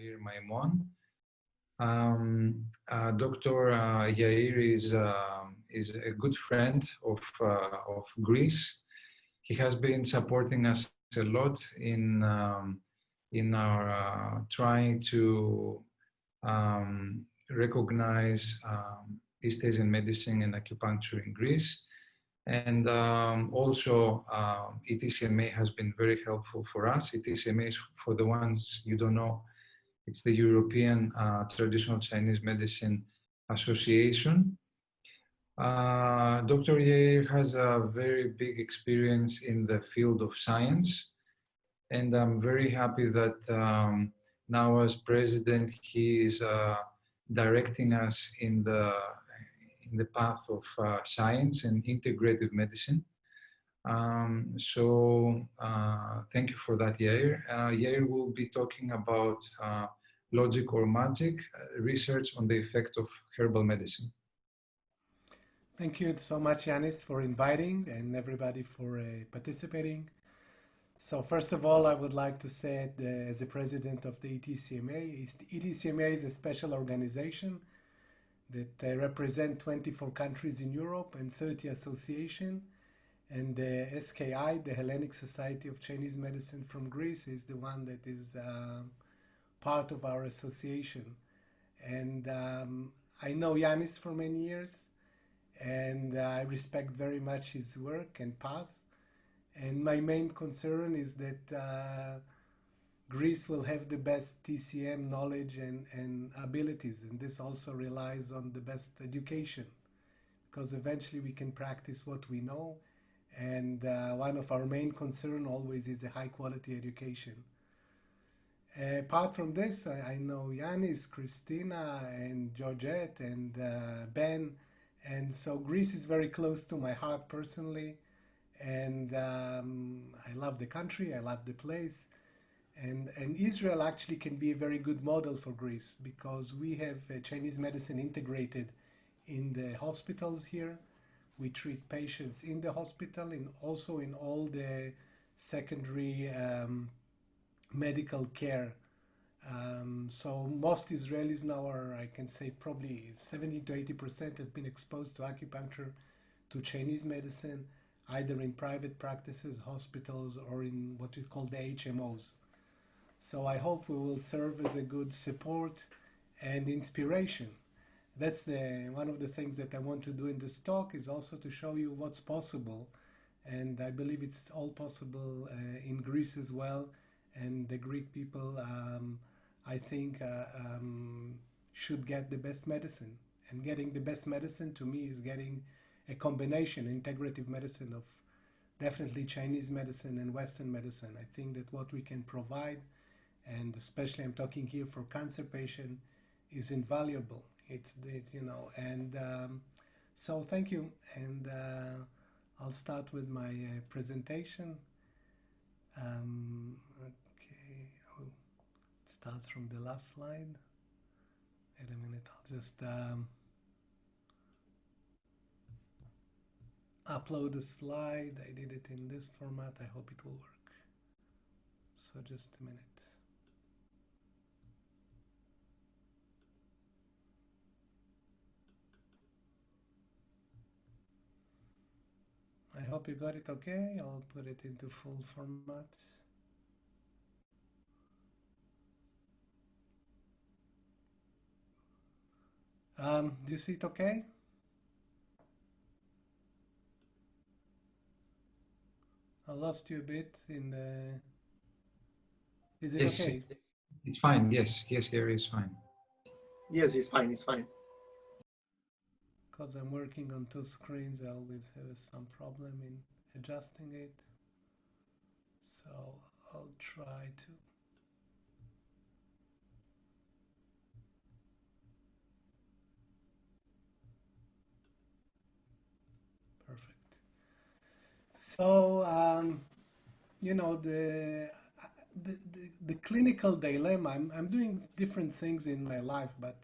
Yair Maimon. Dr. Yair is a good friend of Greece. He has been supporting us a lot in our trying to recognize East Asian medicine and acupuncture in Greece. And also ETCMA has been very helpful for us. ETCMA is, for the ones you don't know, it's the European Traditional Chinese Medicine Association. Dr. Yair has a very big experience in the field of science, and I'm very happy that now as president, he is directing us in the path of science and integrative medicine. Thank you for that, Yair. Yair will be talking about logic or magic, research on the effect of herbal medicine. Thank you so much, Yanis, for inviting and everybody for participating. So first of all, I would like to say as the president of the ETCMA, ETCMA is a special organization that represent 24 countries in Europe and 30 associations. And the SKI, the Hellenic Society of Chinese Medicine from Greece, is the one that is part of our association. And I know Yanis for many years, and I respect very much his work and path. And my main concern is that Greece will have the best TCM knowledge and abilities, and this also relies on the best education, because eventually we can practice what we know. And one of our main concern always is the high quality education. Apart from this, I know Yanis, Christina, and Georgette, and Ben, and so Greece is very close to my heart personally. And I love the country, I love the place. And Israel actually can be a very good model for Greece, because we have Chinese medicine integrated in the hospitals here. We treat patients in the hospital and also in all the secondary medical care. So most Israelis now are, I can say, probably 70 to 80% have been exposed to acupuncture, to Chinese medicine, either in private practices, hospitals, or in what we call the HMOs. So I hope we will serve as a good support and inspiration. That's one of the things that I want to do in this talk, is also to show you what's possible. And I believe it's all possible in Greece as well. And the Greek people, I think, should get the best medicine. And getting the best medicine, to me, is getting a combination, integrative medicine, of definitely Chinese medicine and Western medicine. I think that what we can provide, and especially I'm talking here for cancer patient, is invaluable. So thank you, and I'll start with my presentation. Okay, it starts from the last slide. Wait a minute, I'll just upload a slide. I did it in this format. I hope it will work. So just a minute. I hope you got it okay. I'll put it into full format. Do you see it okay? I lost you a bit in the... Is it yes, okay? It's fine. Yes, Gary, it's fine. Yes, it's fine. It's fine. Because I'm working on two screens, I always have some problem in adjusting it. So I'll try to. Perfect. So, you know, the clinical dilemma, I'm doing different things in my life, but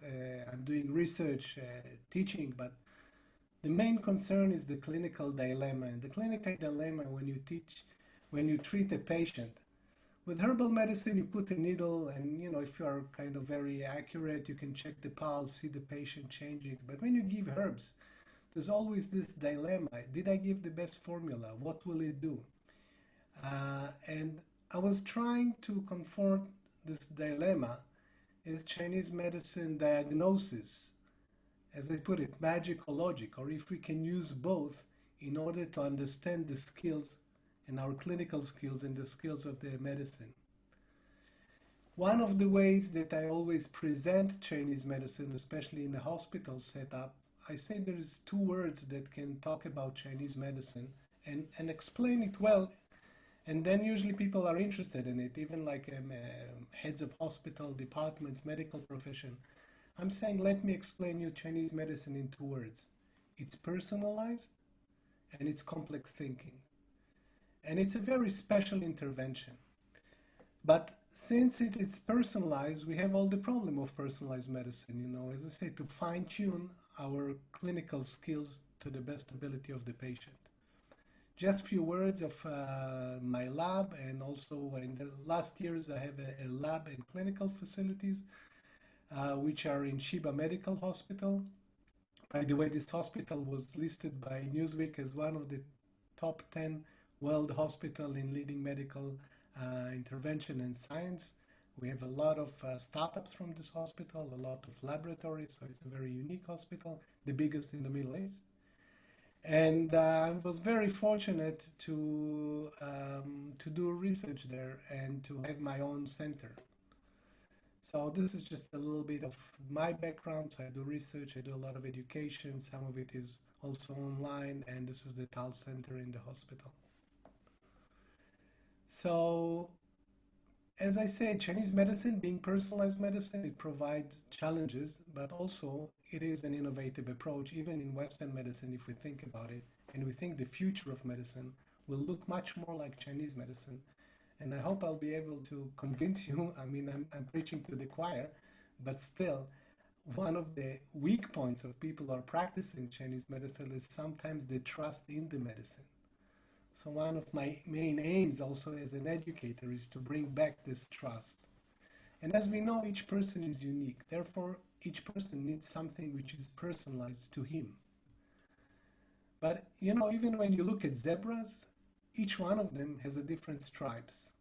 I'm doing research, teaching, but the main concern is the clinical dilemma. And the clinical dilemma, when you treat a patient, With herbal medicine, you put a needle and, if you are kind of very accurate, you can check the pulse, see the patient changing. But when you give herbs, there's always this dilemma. Did I give the best formula? What will it do? And I was trying to confront this dilemma. Is Chinese medicine diagnosis, as I put it, magic or logic, or if we can use both in order to understand the skills and our clinical skills and the skills of the medicine. One of the ways that I always present Chinese medicine, especially in a hospital setup, I say there's two words that can talk about Chinese medicine and explain it well. And then usually people are interested in it, even like heads of hospital departments, medical profession. I'm saying, let me explain you Chinese medicine in two words. It's personalized and it's complex thinking. And it's a very special intervention. But since it's personalized, we have all the problem of personalized medicine, as I say, to fine-tune our clinical skills to the best ability of the patient. Just a few words of my lab, and also in the last years I have a lab and clinical facilities which are in Sheba Medical Hospital. By the way, this hospital was listed by Newsweek as one of the top 10 world hospital in leading medical intervention and science. We have a lot of startups from this hospital, a lot of laboratories, so it's a very unique hospital, the biggest in the Middle East. And I was very fortunate to do research there and to have my own center. So this is just a little bit of my background. So I do research, I do a lot of education. Some of it is also online, and this is the TAL Center in the hospital. So, as I said, Chinese medicine, being personalized medicine, it provides challenges, but also it is an innovative approach, even in Western medicine, if we think about it. And we think the future of medicine will look much more like Chinese medicine. And I hope I'll be able to convince you. I mean, I'm preaching to the choir, but still, one of the weak points of people who are practicing Chinese medicine is sometimes the trust in the medicine. So one of my main aims also as an educator is to bring back this trust. And as we know, each person is unique. Therefore, each person needs something which is personalized to him. But, even when you look at zebras, each one of them has a different stripes.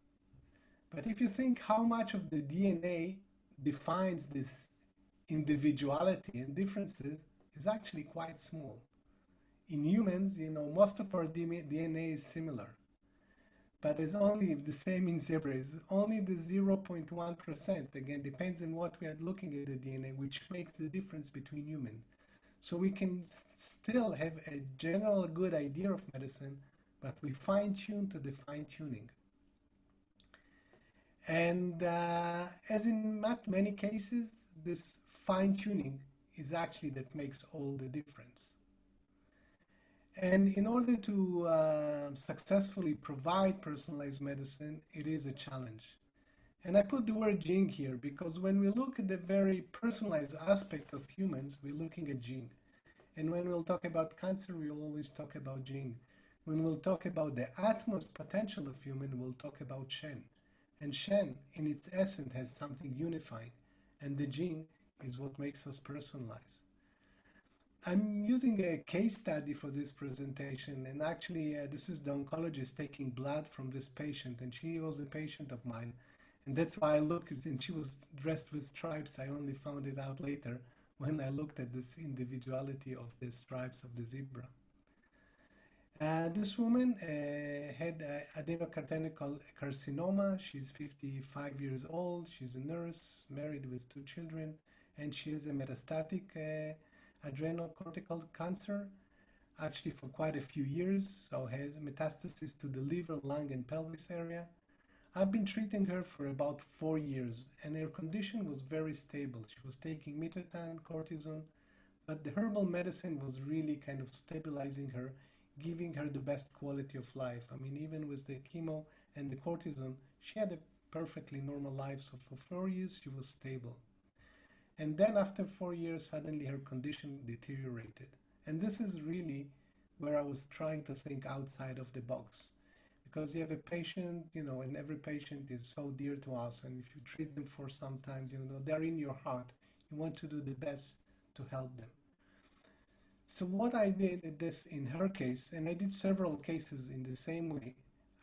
But if you think how much of the DNA defines this individuality and differences, is actually quite small. In humans, most of our DNA is similar, but it's only the same in zebras, only the 0.1%, again, depends on what we are looking at the DNA, which makes the difference between humans. So we can still have a general good idea of medicine, but we fine-tune to the fine-tuning. And as in many cases, this fine-tuning is actually that makes all the difference. And in order to successfully provide personalized medicine, it is a challenge. And I put the word Jing here because when we look at the very personalized aspect of humans, we're looking at Jing. And when we'll talk about cancer, we'll always talk about Jing. When we'll talk about the utmost potential of human, we'll talk about Shen. And Shen, in its essence, has something unifying. And the Jing is what makes us personalized. I'm using a case study for this presentation, and actually this is the oncologist taking blood from this patient, and she was a patient of mine, and that's why I looked, and she was dressed with stripes. I only found it out later when I looked at this individuality of the stripes of the zebra. This woman had adenocarcinoma. She's 55 years old. She's a nurse, married with 2 children, and she has a metastatic adrenocortical cancer, actually for quite a few years, so has metastasis to the liver, lung, and pelvis area. I've been treating her for about 4 years, and her condition was very stable. She was taking mitotan, cortisone, but the herbal medicine was really kind of stabilizing her, giving her the best quality of life. I mean, even with the chemo and the cortisone, she had a perfectly normal life, so for 4 years she was stable. And then after 4 years, suddenly her condition deteriorated. And this is really where I was trying to think outside of the box. because you have a patient, and every patient is so dear to us, and if you treat them for some time, they're in your heart. You want to do the best to help them. So what I did this in her case, and I did several cases in the same way,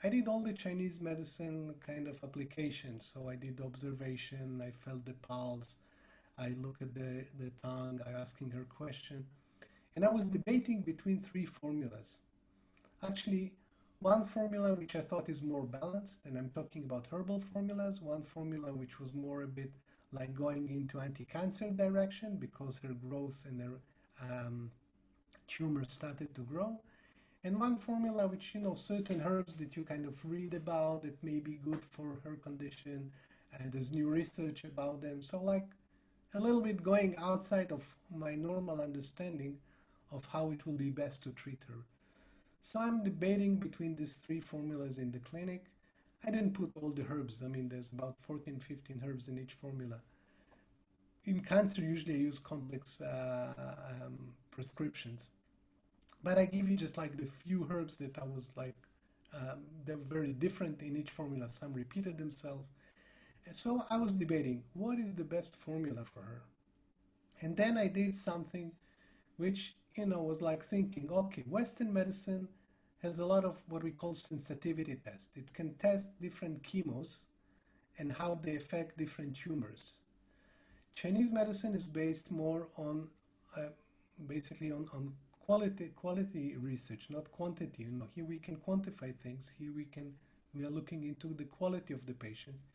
I did all the Chinese medicine kind of applications. So I did observation, I felt the pulse, I look at the tongue, I asking her question, and I was debating between three formulas. Actually, one formula which I thought is more balanced, and I'm talking about herbal formulas, one formula which was more a bit like going into anti-cancer direction because her growth and her tumor started to grow, and one formula which, certain herbs that you kind of read about that may be good for her condition, and there's new research about them. So like a little bit going outside of my normal understanding of how it will be best to treat her. So I'm debating between these three formulas in the clinic. I didn't put all the herbs. I mean, there's about 14, 15 herbs in each formula. In cancer, usually I use complex prescriptions. But I give you just like the few herbs that I was like, they're very different in each formula. Some repeated themselves. So I was debating, what is the best formula for her? And then I did something which, was like thinking, okay, Western medicine has a lot of what we call sensitivity tests. It can test different chemos and how they affect different tumors. Chinese medicine is based more on, basically on quality research, not quantity. Here we can quantify things. Here we are looking into the quality of the patients,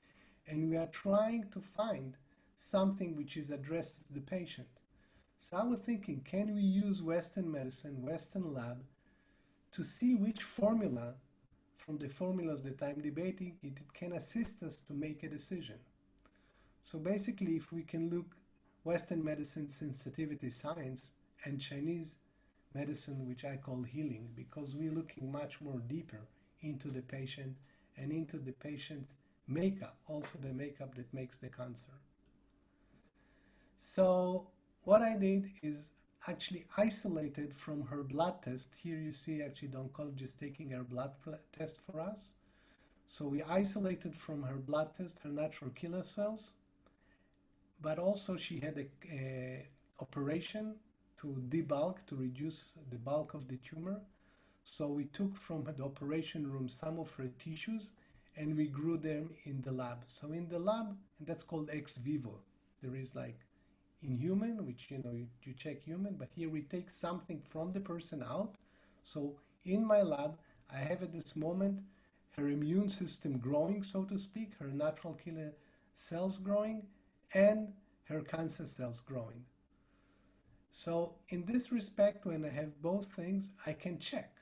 and we are trying to find something which addresses the patient. So I was thinking, can we use Western medicine, Western lab, to see which formula from the formulas that I'm debating, it can assist us to make a decision. So basically, if we can look Western medicine sensitivity science and Chinese medicine, which I call healing, because we're looking much more deeper into the patient and into the patient's makeup, also the makeup that makes the cancer. So what I did is actually isolated from her blood test. Here you see actually the oncologist taking her blood test for us. So we isolated from her blood test her natural killer cells, but also she had a operation to debulk, to reduce the bulk of the tumor. So we took from the operation room some of her tissues and we grew them in the lab. So in the lab, and that's called ex vivo. There is like in human, which you check human, but here we take something from the person out. So in my lab, I have at this moment her immune system growing, so to speak, her natural killer cells growing, and her cancer cells growing. So in this respect, when I have both things, I can check.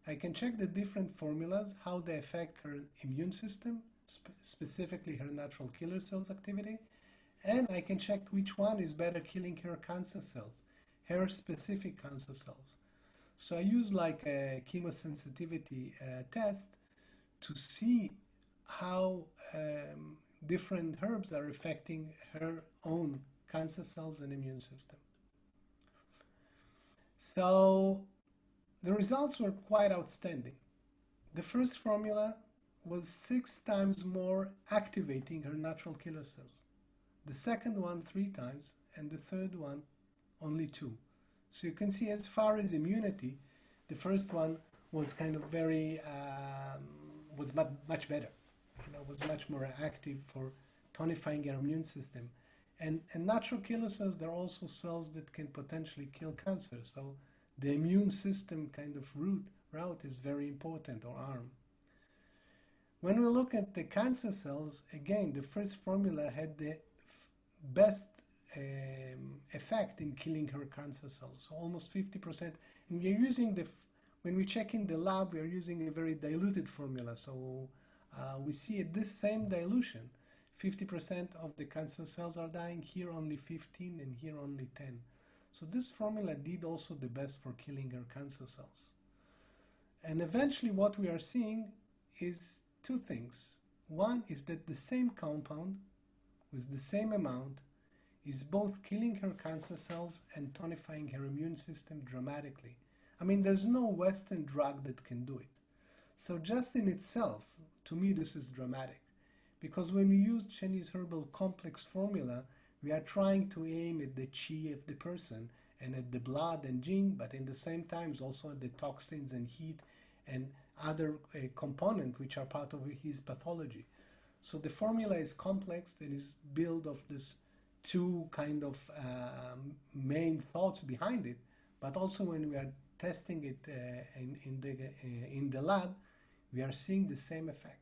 I can check the different formulas, how they affect her immune system, specifically her natural killer cells activity, and I can check which one is better killing her cancer cells, her specific cancer cells. So I use like a chemosensitivity test to see how different herbs are affecting her own cancer cells and immune system. So the results were quite outstanding. The first formula was 6 times more activating her natural killer cells. The second one 3 times, and the third one only 2. So you can see as far as immunity, the first one was kind of very, was much better. Was much more active for tonifying our immune system. And natural killer cells, they're also cells that can potentially kill cancer. So the immune system kind of route is very important, or arm. When we look at the cancer cells, again, the first formula had the best effect in killing her cancer cells, so almost 50%. And we are using when we check in the lab, we are using a very diluted formula. So we see at this same dilution, 50% of the cancer cells are dying, here only 15 and here only 10. So this formula did also the best for killing her cancer cells. And eventually what we are seeing is 2 things. One is that the same compound with the same amount is both killing her cancer cells and tonifying her immune system dramatically. I mean, there's no Western drug that can do it. So just in itself, to me, this is dramatic. Because when we use Chinese herbal complex formula, we are trying to aim at the qi of the person and at the blood and jing, but in the same time also at the toxins and heat and other components which are part of his pathology. So the formula is complex and is built of this two kind of main thoughts behind it, but also when we are testing it in the lab, we are seeing the same effect.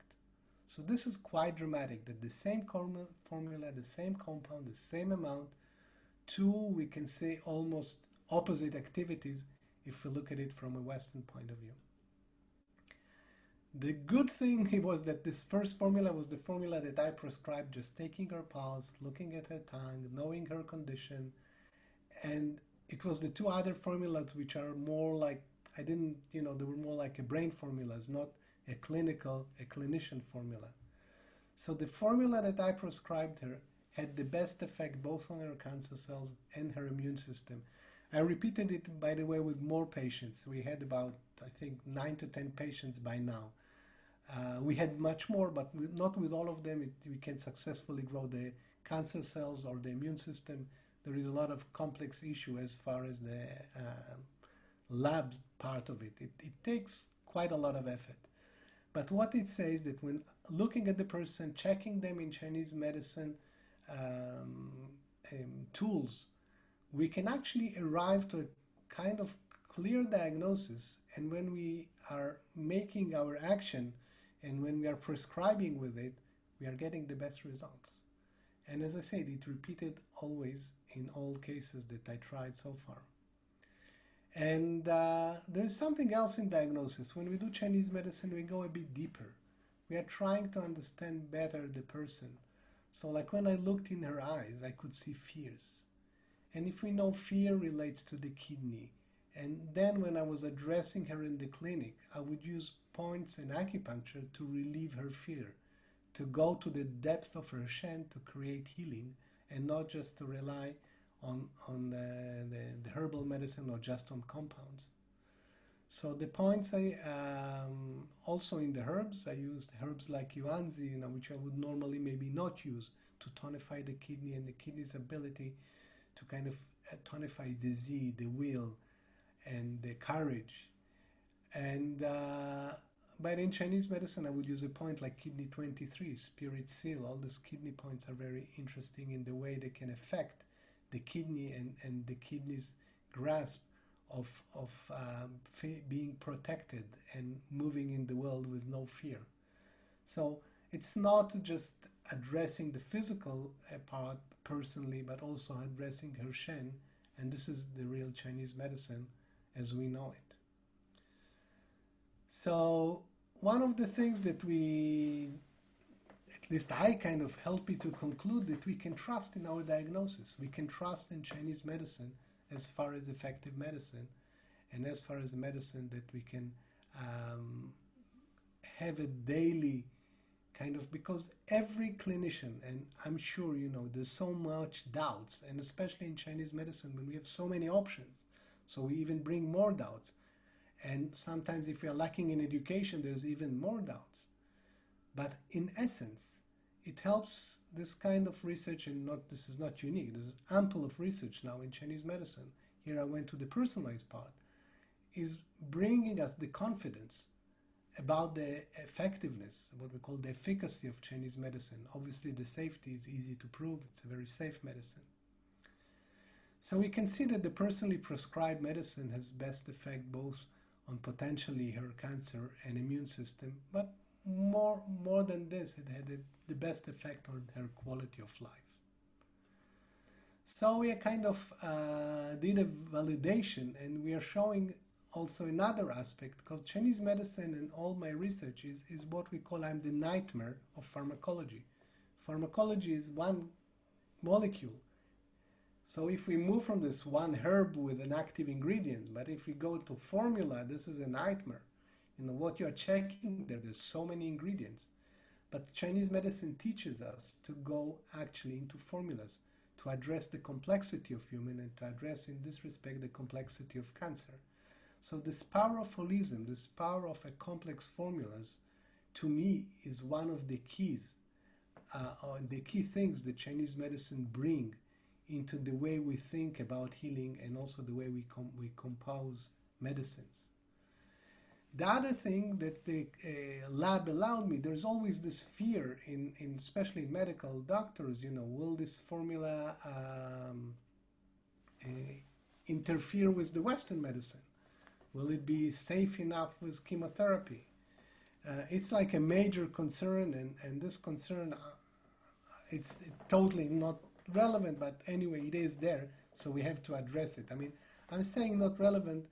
So this is quite dramatic, that the same formula, the same compound, the same amount, two, we can say, almost opposite activities if we look at it from a Western point of view. The good thing was that this first formula was the formula that I prescribed, just taking her pulse, looking at her tongue, knowing her condition, and it was the two other formulas which are more like, they were more like a brain formulas, not a clinician formula. So the formula that I prescribed her had the best effect both on her cancer cells and her immune system. I repeated it, by the way, with more patients. We had about, I think, 9 to 10 patients by now. We had much more, but not with all of them. We can successfully grow the cancer cells or the immune system. There is a lot of complex issue as far as the lab part of it. It takes quite a lot of effort. But what it says that when looking at the person, checking them in Chinese medicine tools, we can actually arrive to a kind of clear diagnosis. And when we are making our action and when we are prescribing with it, we are getting the best results. And as I said, it repeated always in all cases that I tried so far. And there's something else in diagnosis. When we do Chinese medicine, we go a bit deeper. We are trying to understand better the person. So like when I looked in her eyes, I could see fears. And if we know fear relates to the kidney, and then when I was addressing her in the clinic, I would use points and acupuncture to relieve her fear, to go to the depth of her shen to create healing, and not just to rely on the herbal medicine or just on compounds. So the points also in the herbs, I used herbs like yuanzi, which I would normally maybe not use, to tonify the kidney and the kidney's ability to kind of tonify the Z, the will, and the courage. And but in Chinese medicine, I would use a point like kidney 23, spirit seal. All these kidney points are very interesting in the way they can affect the kidney and the kidney's grasp of being protected and moving in the world with no fear. So it's not just addressing the physical part personally, but also addressing her shen, and this is the real Chinese medicine as we know it. So one of the things that at least I kind of help me to conclude, that we can trust in our diagnosis. We can trust in Chinese medicine as far as effective medicine, and as far as medicine that we can have a daily kind of, because every clinician, and I'm sure there's so much doubts, and especially in Chinese medicine when we have so many options, so we even bring more doubts. And sometimes if we are lacking in education, there's even more doubts. But in essence, it helps this kind of research, and this is not unique. There's ample of research now in Chinese medicine. Here I went to the personalized part, is bringing us the confidence about the effectiveness, what we call the efficacy of Chinese medicine. Obviously, the safety is easy to prove. It's a very safe medicine. So we can see that the personally prescribed medicine has best effect both on potentially her cancer and immune system, but more than this, it had the best effect on her quality of life. So we kind of did a validation, and we are showing also another aspect, because Chinese medicine and all my research is what we call, I'm the nightmare of pharmacology. Pharmacology is one molecule. So if we move from this one herb with an active ingredient, but if we go to formula, this is a nightmare. What you're checking there's so many ingredients. But Chinese medicine teaches us to go actually into formulas, to address the complexity of human and to address in this respect the complexity of cancer. So this power of holism, this power of a complex formulas, to me is one of the keys, or the key things that Chinese medicine bring into the way we think about healing and also the way we compose medicines. The other thing that the lab allowed me, there's always this fear especially in medical doctors, will this formula interfere with the Western medicine? Will it be safe enough with chemotherapy? It's like a major concern, and this concern, it's totally not relevant, but anyway, it is there, so we have to address it. I mean, I'm saying not relevant,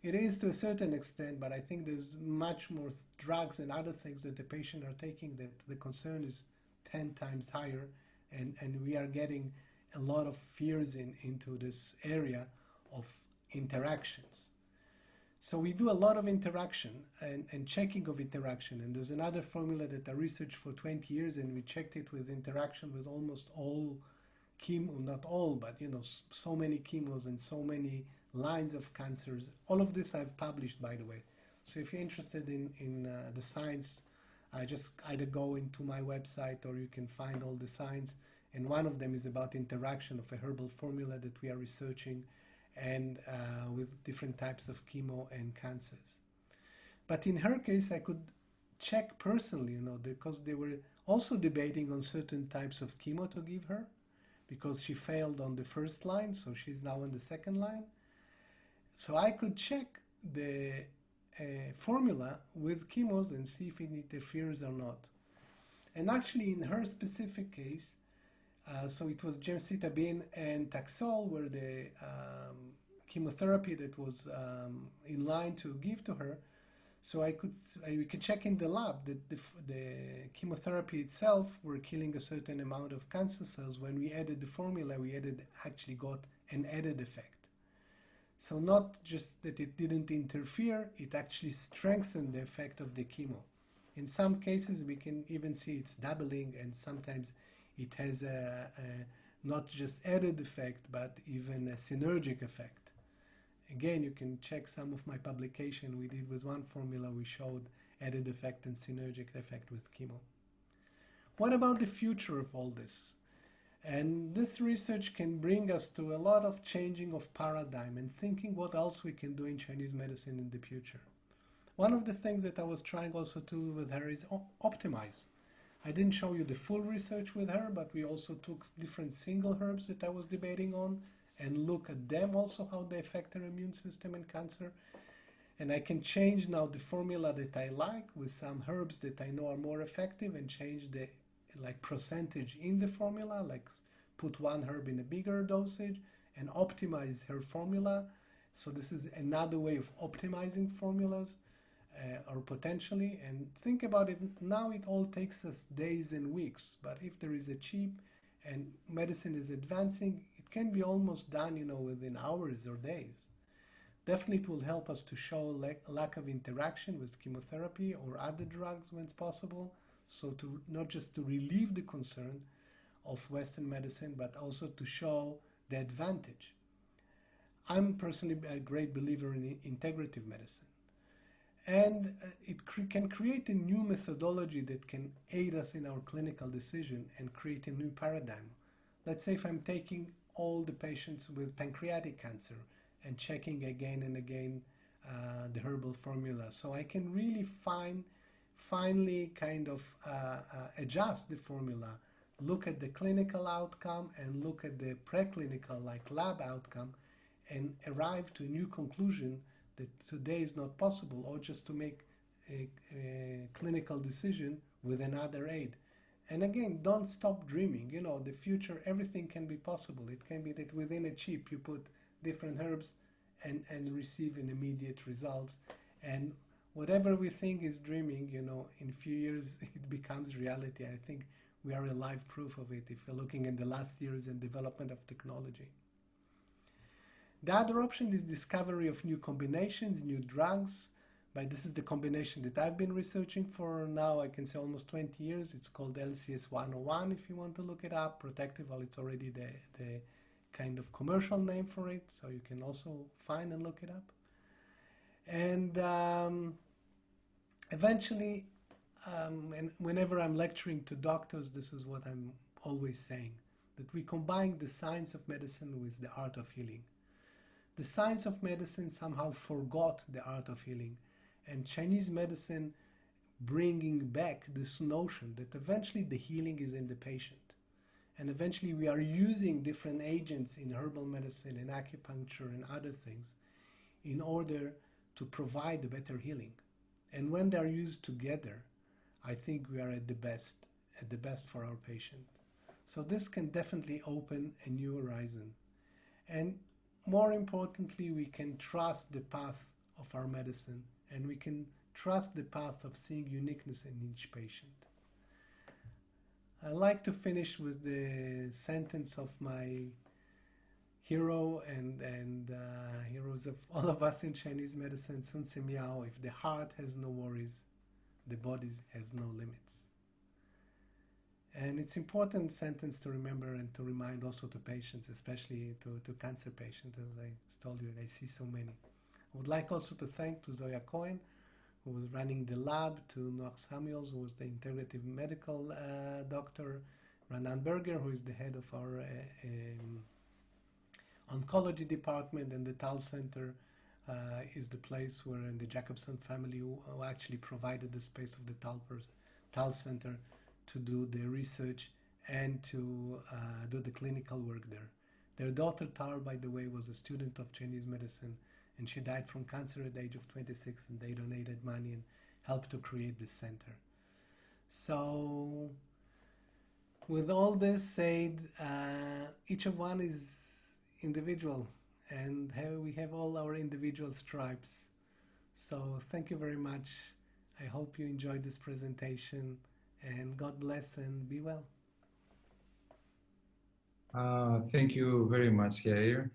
it is to a certain extent, but I think there's much more drugs and other things that the patient are taking that the concern is 10 times higher, and we are getting a lot of fears into this area of interactions. So we do a lot of interaction and checking of interaction, and there's another formula that I researched for 20 years, and we checked it with interaction with almost all chemo, not all, but so many chemos and so many lines of cancers. All of this I've published, by the way. So if you're interested in the science, I just either go into my website or you can find all the science. And one of them is about interaction of a herbal formula that we are researching and with different types of chemo and cancers. But in her case, I could check personally, because they were also debating on certain types of chemo to give her, because she failed on the first line, so she's now on the second line. So I could check the formula with chemos and see if it interferes or not. And actually, in her specific case, so it was gemcitabine and Taxol were the chemotherapy that was in line to give to her. So we could check in the lab that the chemotherapy itself were killing a certain amount of cancer cells. When we added the formula, we actually got an added effect. So not just that it didn't interfere, it actually strengthened the effect of the chemo. In some cases, we can even see it's doubling, and sometimes it has a not just added effect, but even a synergic effect. Again, you can check some of my publication we did with one formula. We showed added effect and synergic effect with chemo. What about the future of all this? And this research can bring us to a lot of changing of paradigm and thinking what else we can do in Chinese medicine in the future. One of the things that I was trying also to do with her is optimize. I didn't show you the full research with her, but we also took different single herbs that I was debating on and look at them also, how they affect their immune system and cancer. And I can change now the formula that I like with some herbs that I know are more effective and change the percentage in the formula, like put one herb in a bigger dosage and optimize her formula. So this is another way of optimizing formulas or potentially. And think about it, now it all takes us days and weeks, but if there is a cheap and medicine is advancing, it can be almost done, within hours or days. Definitely it will help us to show lack of interaction with chemotherapy or other drugs when it's possible. So to not just to relieve the concern of Western medicine, but also to show the advantage. I'm personally a great believer in integrative medicine. And it can create a new methodology that can aid us in our clinical decision and create a new paradigm. Let's say if I'm taking all the patients with pancreatic cancer and checking again and again the herbal formula, so I can really finally kind of adjust the formula, look at the clinical outcome and look at the preclinical, like lab outcome, and arrive to a new conclusion that today is not possible, or just to make a clinical decision with another aid. And again, don't stop dreaming. The future, everything can be possible. It can be that within a chip you put different herbs and receive an immediate results. And whatever we think is dreaming, in a few years it becomes reality. I think we are a live proof of it if we're looking at the last years in development of technology. The other option is discovery of new combinations, new drugs. But this is the combination that I've been researching for now, I can say almost 20 years. It's called LCS101 if you want to look it up. Protective, well, it's already the kind of commercial name for it, so you can also find and look it up. And eventually, and whenever I'm lecturing to doctors, this is what I'm always saying, that we combine the science of medicine with the art of healing. The science of medicine somehow forgot the art of healing, and Chinese medicine bringing back this notion that eventually the healing is in the patient. And eventually we are using different agents in herbal medicine and acupuncture and other things in order to provide a better healing. And when they are used together, I think we are at the best for our patient. So this can definitely open a new horizon. And more importantly, we can trust the path of our medicine, and we can trust the path of seeing uniqueness in each patient. I like to finish with the sentence of my hero and heroes of all of us in Chinese medicine, Sun Si Miao: if the heart has no worries, the body has no limits. And it's important sentence to remember and to remind also to patients, especially to cancer patients, as I told you, I see so many. I would like also to thank to Zoya Cohen, who was running the lab, to Noach Samuels, who was the integrative medical doctor, Ranan Berger, who is the head of our oncology department, and the Tal Center is the place where in the Jacobson family who actually provided the space of the Tal Center to do the research and to do the clinical work there. Their daughter Tar, by the way, was a student of Chinese medicine, and she died from cancer at the age of 26, and they donated money and helped to create this center. So with all this said, each of one is individual, and we have all our individual stripes. So thank you very much. I hope you enjoyed this presentation, and God bless and be well. Thank you very much, Yair.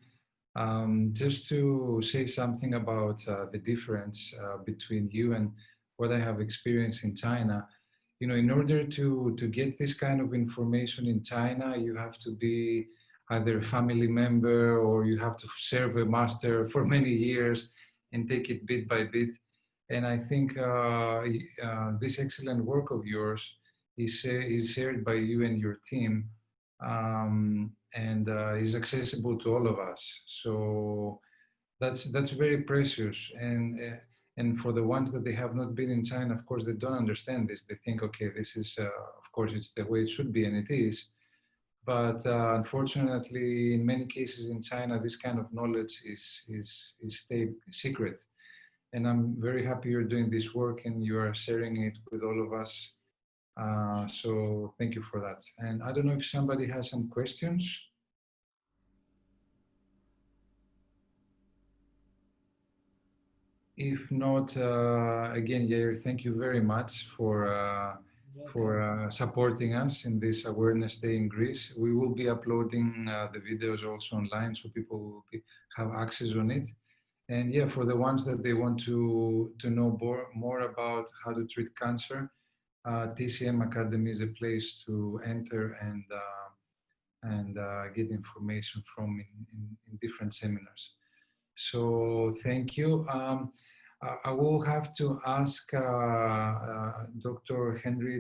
Just to say something about the difference between you and what I have experienced in China. You know, in order to get this kind of information in China, you have to be either a family member or you have to serve a master for many years and take it bit by bit. And I think this excellent work of yours is shared by you and your team, and is accessible to all of us. So that's very precious. And for the ones that they have not been in China, of course, they don't understand this. They think, okay, this is, of course, it's the way it should be, and it is. But unfortunately, in many cases in China, this kind of knowledge is stayed secret. And I'm very happy you're doing this work and you are sharing it with all of us. So thank you for that. And I don't know if somebody has some questions. If not, again, Yair, thank you very much for supporting us in this Awareness Day in Greece. We will be uploading the videos also online, so people will have access on it. And yeah, for the ones that they want to know more about how to treat cancer, TCM Academy is a place to enter and get information from in different seminars. So thank you. I will have to ask Dr. Henry